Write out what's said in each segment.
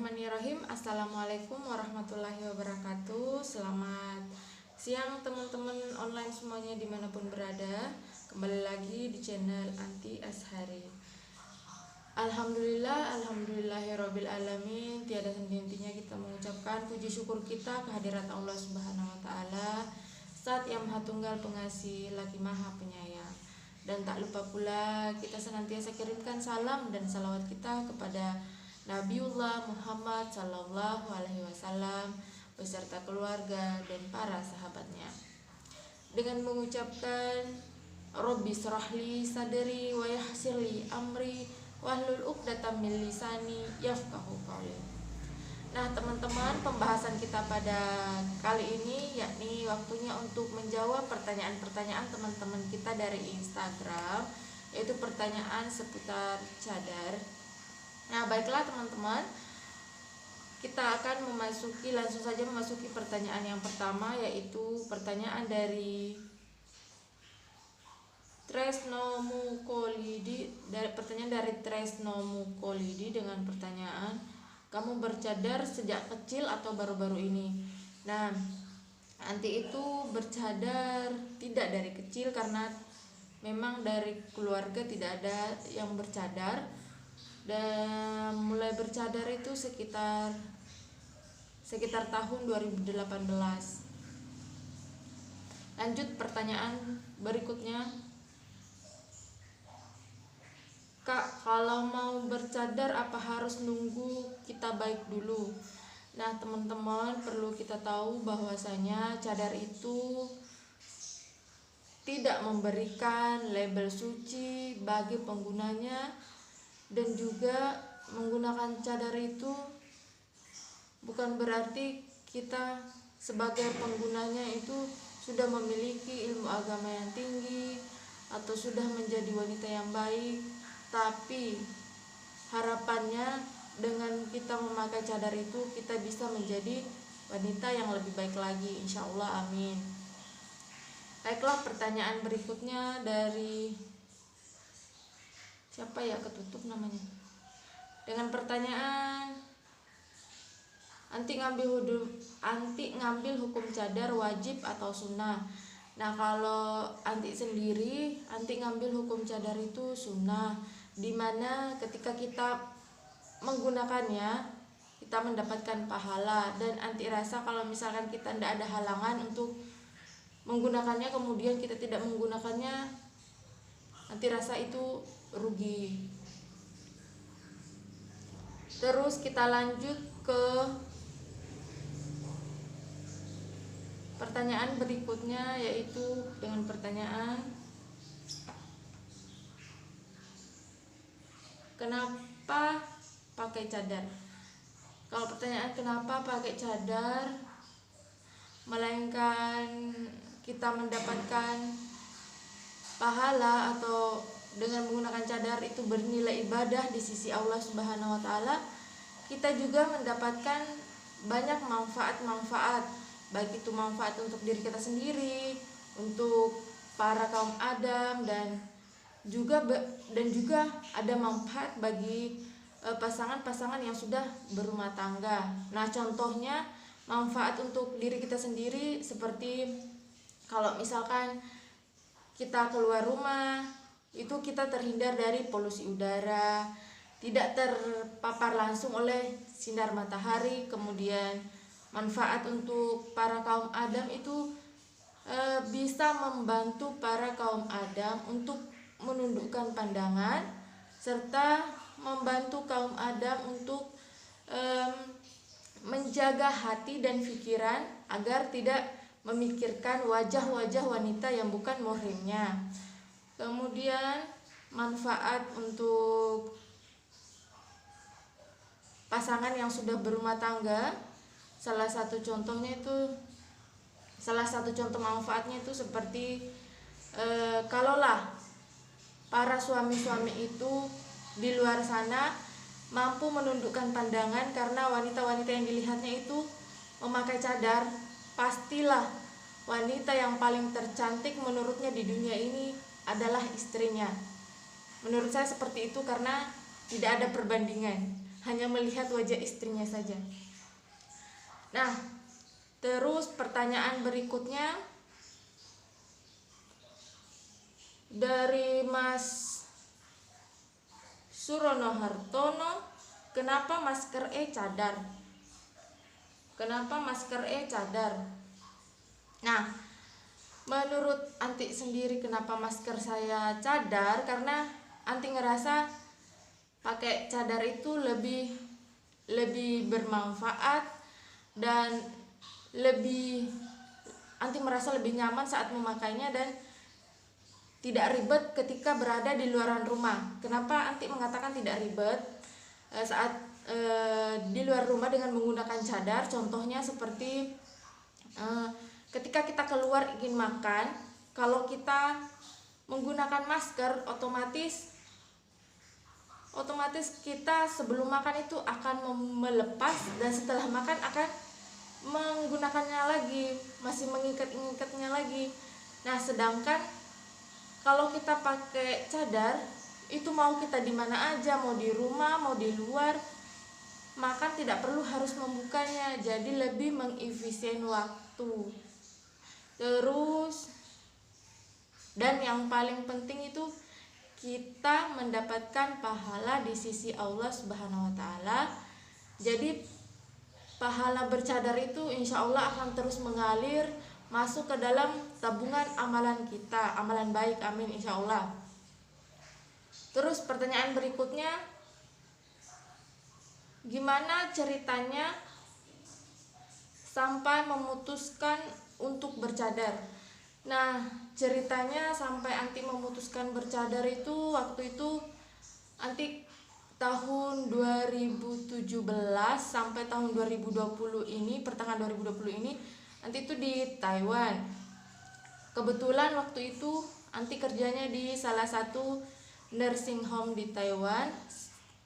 Bismillahirrahmanirrahim. Assalamualaikum warahmatullahi wabarakatuh. Selamat siang teman-teman online semuanya dimanapun berada. Kembali lagi di channel Anti Ashari. Alhamdulillahirabbil alamin. Tiada henti-hentinya kita mengucapkan puji syukur kita kehadirat Allah Subhanahu wa taala, Zat yang Maha Tunggal Pengasih lagi Maha Penyayang. Dan tak lupa pula kita senantiasa kirimkan salam dan salawat kita kepada Nabiullah Muhammad Sallallahu Alaihi Wasallam beserta keluarga dan para sahabatnya, dengan mengucapkan Robbi shrahli sadri wa yassirli amri wahlul 'uqdatam min lisani yafqahu qawli. Nah teman-teman, pembahasan kita pada kali ini yakni waktunya untuk menjawab pertanyaan-pertanyaan teman-teman kita dari Instagram, yaitu pertanyaan seputar cadar. Nah baiklah teman-teman, kita akan langsung saja memasuki pertanyaan yang pertama, yaitu pertanyaan dari Tresno Mukolidi. Pertanyaan dari Tresno Mukolidi dengan pertanyaan, kamu bercadar sejak kecil atau baru-baru ini? Nah, Anti itu bercadar tidak dari kecil karena memang dari keluarga tidak ada yang bercadar, dan mulai bercadar itu sekitar tahun 2018. Lanjut pertanyaan berikutnya. Kak, kalau mau bercadar apa harus nunggu kita baik dulu? Nah teman-teman, perlu kita tahu bahwasanya cadar itu tidak memberikan label suci bagi penggunanya, dan juga menggunakan cadar itu bukan berarti kita sebagai penggunanya itu sudah memiliki ilmu agama yang tinggi atau sudah menjadi wanita yang baik. Tapi harapannya dengan kita memakai cadar itu kita bisa menjadi wanita yang lebih baik lagi, insya Allah, amin. Baiklah, pertanyaan berikutnya dari siapa ya, ketutup namanya, dengan pertanyaan, Anti ngambil hukum cadar wajib atau sunnah? Nah kalau Anti sendiri, Anti ngambil hukum cadar itu sunnah, dimana ketika kita menggunakannya kita mendapatkan pahala, dan Anti rasa kalau misalkan kita tidak ada halangan untuk menggunakannya kemudian kita tidak menggunakannya, Anti rasa itu rugi. Terus kita lanjut ke pertanyaan berikutnya, yaitu dengan pertanyaan, kenapa pakai cadar? Kalau pertanyaan kenapa pakai cadar, melainkan kita mendapatkan pahala atau dengan menggunakan cadar itu bernilai ibadah di sisi Allah Subhanahu wa taala, kita juga mendapatkan banyak manfaat-manfaat, baik itu manfaat untuk diri kita sendiri, untuk para kaum Adam, dan juga ada manfaat bagi pasangan-pasangan yang sudah berumah tangga. Nah, contohnya manfaat untuk diri kita sendiri seperti kalau misalkan kita keluar rumah, itu kita terhindar dari polusi udara, tidak terpapar langsung oleh sinar matahari. Kemudian manfaat untuk para kaum Adam itu bisa membantu para kaum Adam untuk menundukkan pandangan, serta membantu kaum Adam untuk menjaga hati dan pikiran agar tidak memikirkan wajah-wajah wanita yang bukan muhrimnya. Kemudian manfaat untuk pasangan yang sudah berumah tangga, salah satu contoh manfaatnya itu seperti kalaulah para suami-suami itu di luar sana mampu menundukkan pandangan karena wanita-wanita yang dilihatnya itu memakai cadar, pastilah wanita yang paling tercantik menurutnya di dunia ini adalah istrinya. Menurut saya seperti itu karena tidak ada perbandingan. hanya melihat wajah istrinya saja. Nah, terus pertanyaan berikutnya dari Mas Surono Hartono, kenapa masker cadar? Kenapa masker cadar? Nah, menurut Anti sendiri kenapa masker saya cadar? Karena Anti ngerasa pakai cadar itu lebih bermanfaat dan Anti merasa lebih nyaman saat memakainya dan tidak ribet ketika berada di luaran rumah. Kenapa Anti mengatakan tidak ribet saat di luar rumah dengan menggunakan cadar? Contohnya seperti ketika kita keluar ingin makan, kalau kita menggunakan masker, otomatis kita sebelum makan itu akan melepas dan setelah makan akan menggunakannya lagi, masih mengikat-ngikatnya lagi. Nah, sedangkan kalau kita pakai cadar, itu mau kita di mana aja, mau di rumah, mau di luar, makan tidak perlu harus membukanya, jadi lebih mengefisien waktu. Terus, dan yang paling penting itu kita mendapatkan pahala di sisi Allah Subhanahu wa Ta'ala. Jadi pahala bercadar itu insya Allah akan terus mengalir masuk ke dalam tabungan amalan kita, amalan baik, amin insya Allah. Terus pertanyaan berikutnya, gimana ceritanya sampai memutuskan untuk bercadar? Nah, ceritanya sampai Anti memutuskan bercadar itu waktu itu Anti tahun 2017 sampai tahun 2020 ini, pertengahan 2020 ini Anti itu di Taiwan. Kebetulan waktu itu Anti kerjanya di salah satu nursing home di Taiwan,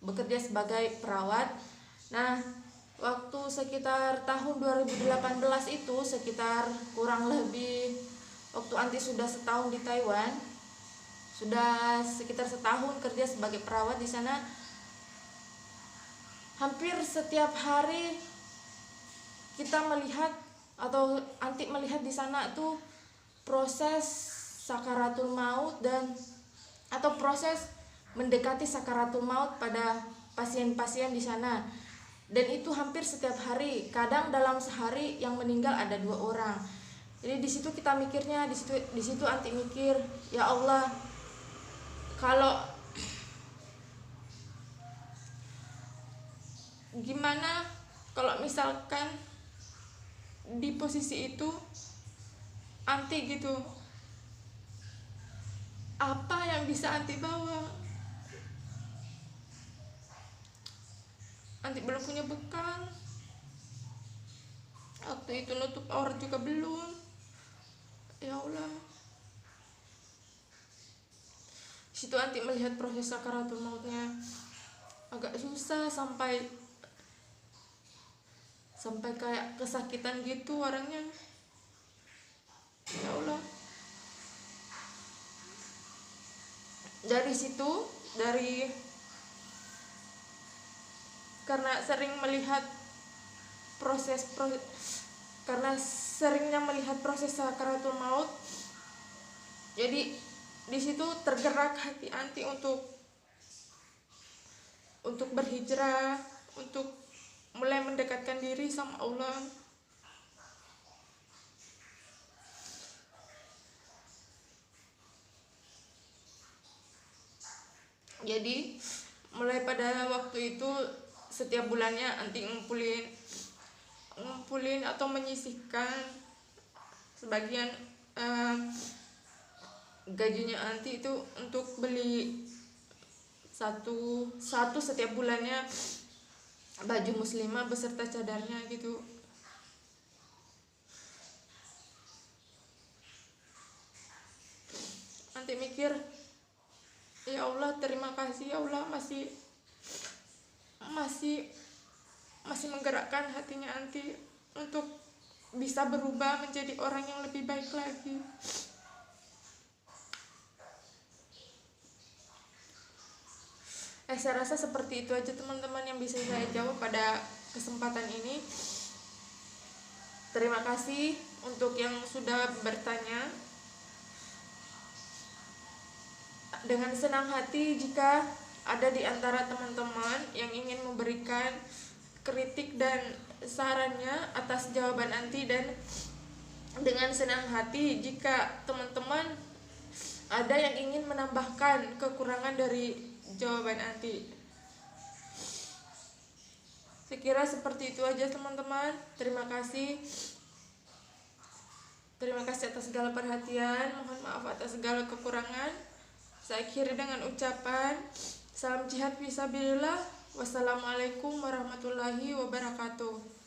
bekerja sebagai perawat. Nah, waktu sekitar tahun 2018 itu, sekitar kurang lebih waktu Anti sudah setahun di Taiwan, sudah sekitar setahun kerja sebagai perawat di sana. Hampir setiap hari kita melihat atau Anti melihat di sana tuh proses sakaratul maut atau proses mendekati sakaratul maut pada pasien-pasien di sana. Dan itu hampir setiap hari. Kadang dalam sehari yang meninggal ada 2 orang. Jadi di situ kita mikirnya, di situ Anti mikir, ya Allah, kalau gimana kalau misalkan di posisi itu Anti gitu, apa yang bisa Anti bawa? Anti belum punya bekal, waktu itu nutup aurat juga belum. Ya Allah, situ Anti melihat proses sakaratul mautnya agak susah, sampai kayak kesakitan gitu orangnya. Ya Allah, dari situ, karena sering melihat karena seringnya melihat proses sakaratul maut, jadi di situ tergerak hati Anti untuk berhijrah, untuk mulai mendekatkan diri sama Allah. Jadi mulai pada waktu itu setiap bulannya Anti ngumpulin atau menyisihkan sebagian gajinya Anti itu untuk beli satu setiap bulannya baju muslimah beserta cadarnya gitu. Anti mikir, ya Allah, terima kasih ya Allah, masih menggerakkan hatinya Anti untuk bisa berubah menjadi orang yang lebih baik lagi. Saya rasa seperti itu aja teman-teman yang bisa saya jawab pada kesempatan ini. Terima kasih untuk yang sudah bertanya. Dengan senang hati jika ada di antara teman-teman yang ingin memberikan kritik dan sarannya atas jawaban Anti, dan dengan senang hati jika teman-teman ada yang ingin menambahkan kekurangan dari jawaban Anti. Sekira seperti itu aja teman-teman. Terima kasih. Terima kasih atas segala perhatian. Mohon maaf atas segala kekurangan. Saya akhiri dengan ucapan salam jihad fisabilillah. Wassalamualaikum warahmatullahi wabarakatuh.